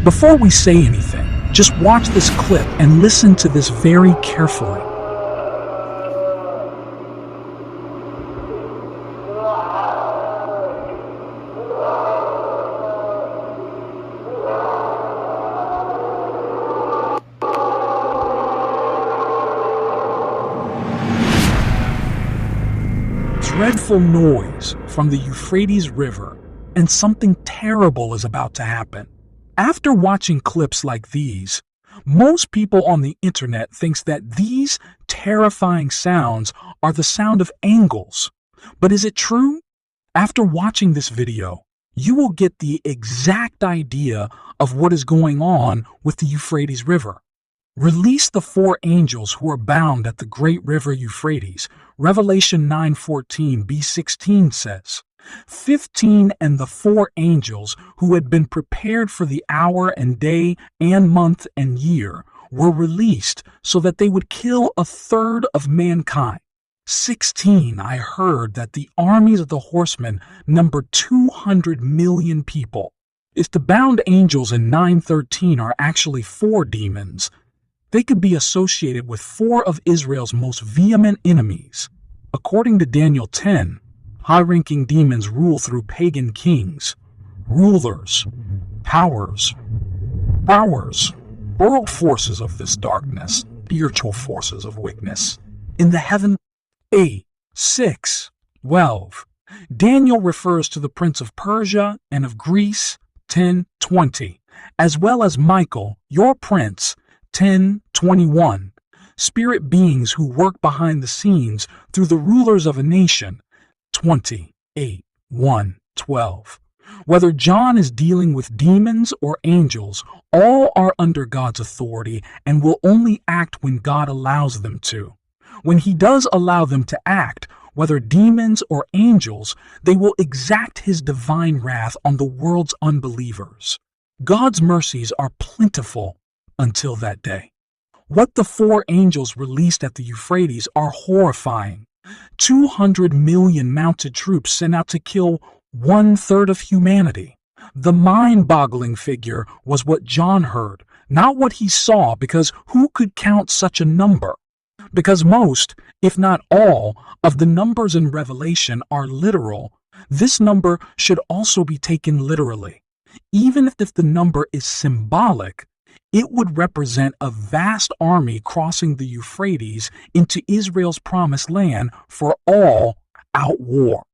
Before we say anything, just watch this clip and listen to this very carefully. Dreadful noise from the Euphrates River, and something terrible is about to happen. After watching clips like these, most people on the internet thinks that these terrifying sounds are the sound of angels. But is it true? After watching this video, you will get the exact idea of what is going on with the Euphrates River. Release the 4 angels who are bound at the great river Euphrates. Revelation 9:14b16 says, 15 and the 4 angels who had been prepared for the hour and day and month and year were released so that they would kill 1/3 of mankind. 16, I heard that the armies of the horsemen numbered 200 million people. If the bound angels in 9:13 are actually 4 demons, they could be associated with 4 of Israel's most vehement enemies. According to Daniel 10, high-ranking demons rule through pagan kings, rulers, powers, world forces of this darkness, spiritual forces of weakness. In the heaven, 8, 6, 12, Daniel refers to the prince of Persia and of Greece, 10:20, as well as Michael, your prince, 10:21, spirit beings who work behind the scenes through the rulers of a nation, 28:1-12. Whether John is dealing with demons or angels, all are under God's authority and will only act when God allows them to. When He does allow them to act, whether demons or angels, they will exact His divine wrath on the world's unbelievers. God's mercies are plentiful until that day. What the 4 angels released at the Euphrates are horrifying. 200 million mounted troops sent out to kill 1/3 of humanity. The mind-boggling figure was what John heard, not what he saw, because who could count such a number? Because most, if not all, of the numbers in Revelation are literal, this number should also be taken literally. Even if the number is symbolic, it would represent a vast army crossing the Euphrates into Israel's promised land for all-out war.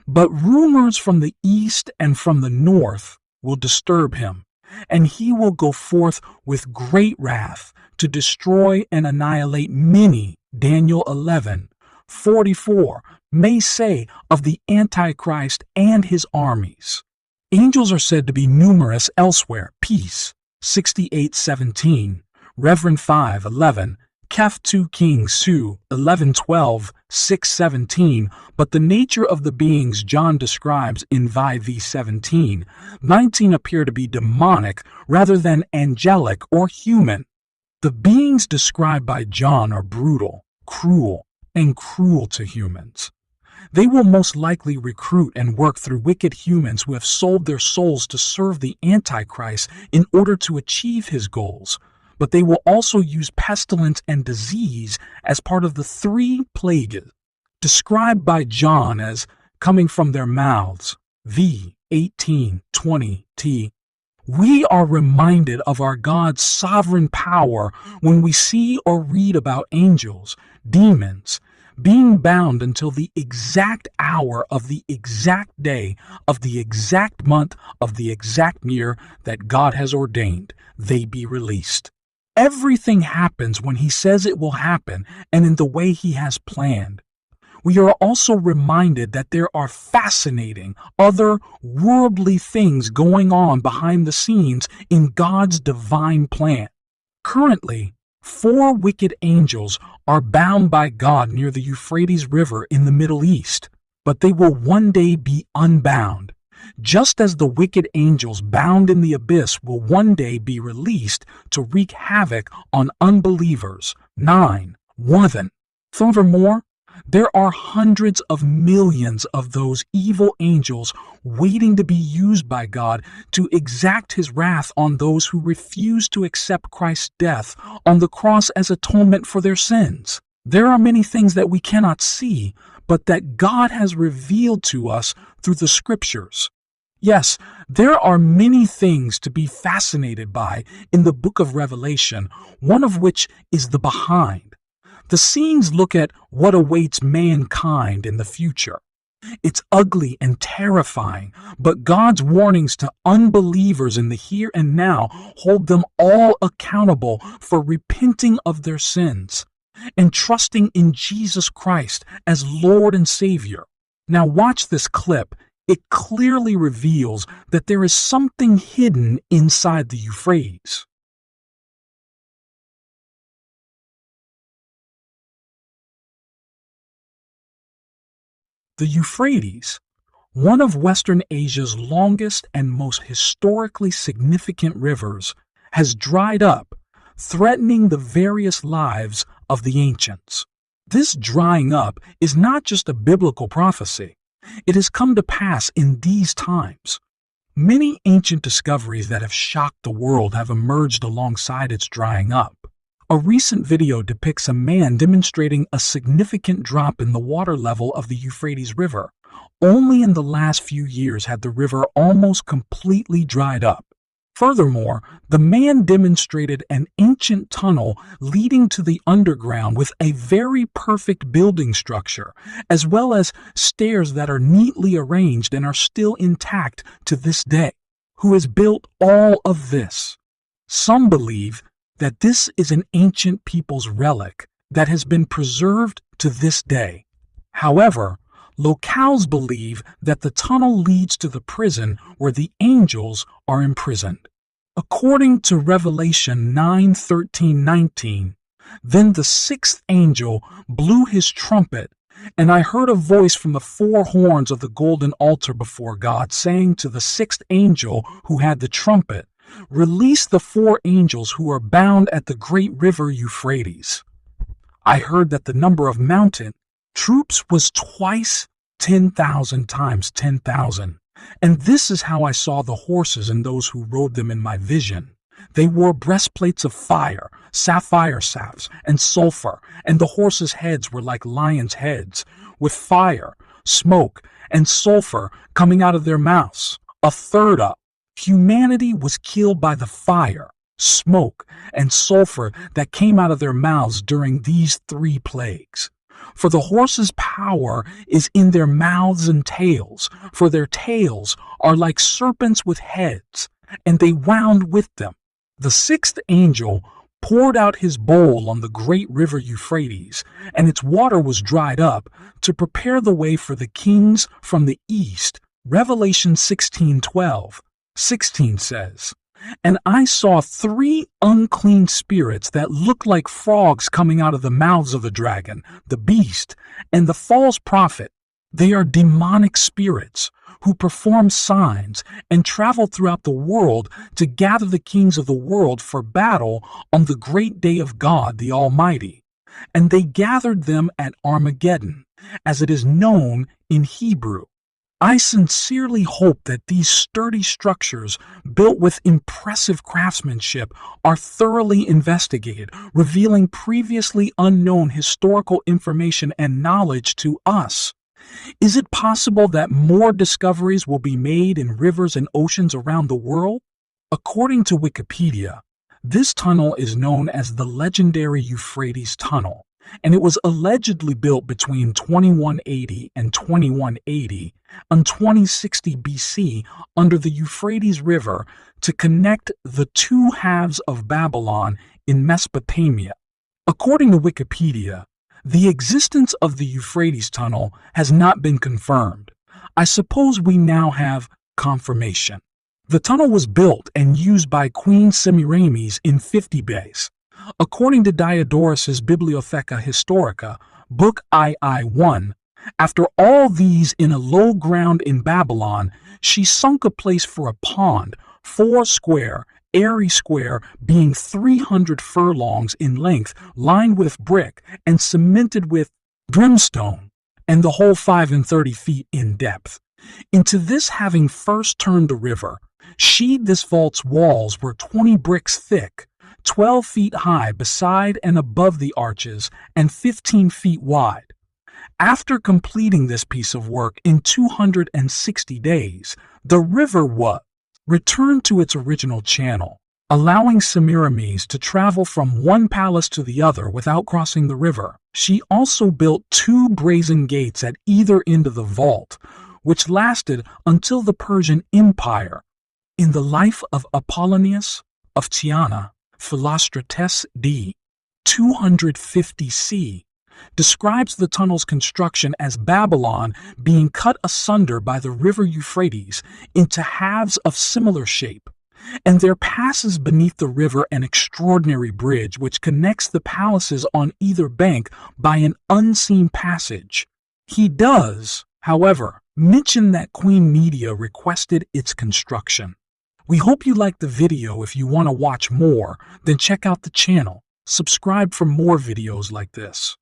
But rumors from the east and from the north will disturb him, and he will go forth with great wrath to destroy and annihilate many, Daniel 11:44, may say of the Antichrist and his armies. Angels are said to be numerous elsewhere, peace, 68:17, Reverend 5:11, Keph 2 Kings 2:11-12, 6:17, but the nature of the beings John describes in V 17:19 appear to be demonic rather than angelic or human. The beings described by John are brutal, cruel, and cruel to humans. They will most likely recruit and work through wicked humans who have sold their souls to serve the Antichrist in order to achieve his goals. But they will also use pestilence and disease as part of the 3 plagues described by John as coming from their mouths. V 18:20t. We are reminded of our God's sovereign power when we see or read about angels, demons, being bound until the exact hour of the exact day of the exact month of the exact year that God has ordained they be released. Everything happens when He says it will happen and in the way He has planned. We are also reminded that there are fascinating, other worldly things going on behind the scenes in God's divine plan. Currently, 4 wicked angels are bound by God near the Euphrates River in the Middle East, but they will one day be unbound. Just as the wicked angels bound in the abyss will one day be released to wreak havoc on unbelievers. 9:1. Furthermore, There are hundreds of millions of those evil angels waiting to be used by God to exact his wrath on those who refuse to accept Christ's death on the cross as atonement for their sins. There are many things that we cannot see, but that God has revealed to us through the scriptures. Yes, there are many things to be fascinated by in the book of Revelation, one of which is the behind. The scenes look at what awaits mankind in the future. It's ugly and terrifying, but God's warnings to unbelievers in the here and now hold them all accountable for repenting of their sins and trusting in Jesus Christ as Lord and Savior. Now watch this clip. It clearly reveals that there is something hidden inside the Euphrates. The Euphrates, one of Western Asia's longest and most historically significant rivers, has dried up, threatening the various lives of the ancients. This drying up is not just a biblical prophecy. It has come to pass in these times. Many ancient discoveries that have shocked the world have emerged alongside its drying up. A recent video depicts a man demonstrating a significant drop in the water level of the Euphrates River. Only in the last few years had the river almost completely dried up. Furthermore, the man demonstrated an ancient tunnel leading to the underground with a very perfect building structure, as well as stairs that are neatly arranged and are still intact to this day. Who has built all of this? Some believe that this is an ancient people's relic that has been preserved to this day. However, locals believe that the tunnel leads to the prison where the angels are imprisoned. According to Revelation 9:13-19, then the sixth angel blew his trumpet, and I heard a voice from the four horns of the golden altar before God, saying to the sixth angel who had the trumpet, "Release the four angels who are bound at the great river Euphrates." I heard that the number of mountain troops was twice 10,000 times 10,000. And this is how I saw the horses and those who rode them in my vision. They wore breastplates of fire, sapphire safes, and sulfur, and the horses' heads were like lions' heads, with fire, smoke, and sulfur coming out of their mouths. A third of humanity was killed by the fire, smoke, and sulfur that came out of their mouths during these three plagues. For the horses' power is in their mouths and tails, for their tails are like serpents with heads, and they wound with them. The sixth angel poured out his bowl on the great river Euphrates, and its water was dried up, to prepare the way for the kings from the east. Revelation 16:12-16 says, "And I saw three unclean spirits that looked like frogs coming out of the mouths of the dragon, the beast, and the false prophet. They are demonic spirits who perform signs and travel throughout the world to gather the kings of the world for battle on the great day of God the Almighty. And they gathered them at Armageddon, as it is known in Hebrew. I sincerely hope that these sturdy structures, built with impressive craftsmanship, are thoroughly investigated, revealing previously unknown historical information and knowledge to us. Is it possible that more discoveries will be made in rivers and oceans around the world? According to Wikipedia, this tunnel is known as the legendary Euphrates Tunnel, and it was allegedly built between 2180 and 2180 and 2060 BC under the Euphrates River to connect the two halves of Babylon in Mesopotamia. According to Wikipedia, the existence of the Euphrates Tunnel has not been confirmed. I suppose we now have confirmation. The tunnel was built and used by Queen Semiramis in 50 BC. According to Diodorus's Bibliotheca Historica, Book II-1, after all these in a low ground in Babylon, she sunk a place for a pond, 4 square, airy square, being 300 furlongs in length, lined with brick, and cemented with brimstone, and the whole 5 and 30 feet in depth. Into this having first turned the river, this vault's walls were 20 bricks thick, 12 feet high beside and above the arches, and 15 feet wide. After completing this piece of work in 260 days, the river was returned to its original channel, allowing Semiramis to travel from one palace to the other without crossing the river. She also built 2 brazen gates at either end of the vault, which lasted until the Persian Empire. In the life of Apollonius of Tyana, Philostrates d. 250 C, describes the tunnel's construction as Babylon being cut asunder by the river Euphrates into halves of similar shape, and there passes beneath the river an extraordinary bridge which connects the palaces on either bank by an unseen passage. He does, however, mention that Queen Media requested its construction. We hope you liked the video. If you want to watch more, then check out the channel. Subscribe for more videos like this.